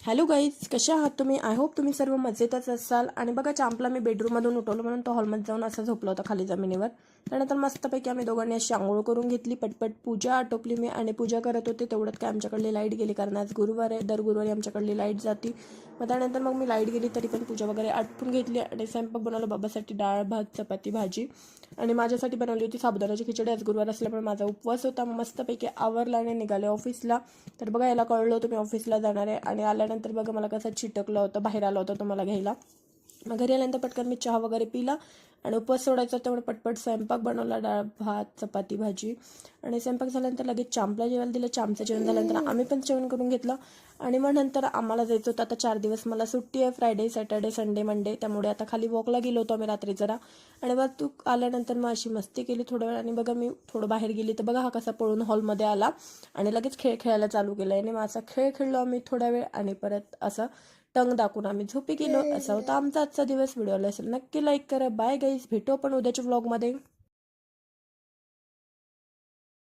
Hello guys, कशा आहात तुम्ही? आय होप तुम्ही सर्व मजेतच असाल. आणि बघा, चांपला मी बेडरूममधून उठवलं म्हणून तो हॉलमध्ये जाऊन असं झोपला होता खाली जमिनीवर. त्यानंतर मस्तपैकी आम्ही दोघांनी अशी आंघोळ करून घेतली, पटपट पूजा आटोपली मी आणि पूजा करत होते. तेवढ्यात काय आमच्याकडली लाईट गेली, कारण आज गुरुवार आहे, दर गुरुवारी आमच्याकडली लाईट जाती. त्यानंतर मग मी लाईट गेली तरी पण पूजा वगैरे आटपून घेतली आणि स्वयंपाक बनवलं. बाबासाठी डाळ भात चपाती भाजी आणि माझ्यासाठी बनवली होती साबुदाण्याची खिचडी. आज गुरुवार असल्यामुळे माझा उपवास होता. मस्तपैकी आवरला आणि निघाले ऑफिसला. तर बघा, याला कळलं होतं मी ऑफिसला जाणार आहे आणि आल्यानंतर बघा मला कसं चिटकलं होतं, बाहेर आलं होतं तो मला घ्यायला. मग घरी आल्यानंतर पटकन मी चहा वगैरे पिला आणि उपवास सोडायचा त्यामुळे पटपट स्वयंपाक बनवला, डाळ भात चपाती भाजी. आणि स्वयंपाक झाल्यानंतर लगेच चांपला जेवायला दिलं. चांपचं जेवण झाल्यानंतर आम्ही पण जेवण करून घेतलं आणि मग नंतर आम्हाला जायचं होतं. आता 4 दिवस मला सुट्टी आहे, फ्रायडे सॅटर्डे संडे मंडे. त्यामुळे आता खाली वॉकला गेलो होतो आम्ही रात्री जरा. आणि मग तू आल्यानंतर मग अशी मस्ती केली थोडा वेळ. आणि बघा, मी थोडं बाहेर गेली तर बघा हा कसा पळून हॉलमध्ये आला आणि लगेच खेळ खेळायला चालू केला. आणि मग असा खेळ खेळलो आम्ही थोडा वेळ आणि परत असं टंग दाखवून आम्ही झोपी गेलो. असा होता आमचा आजचा दिवस. व्हिडिओला असेल नक्की लाईक करा. बाय गाईज, भेटू आपण उद्याच्या व्लॉगमध्ये.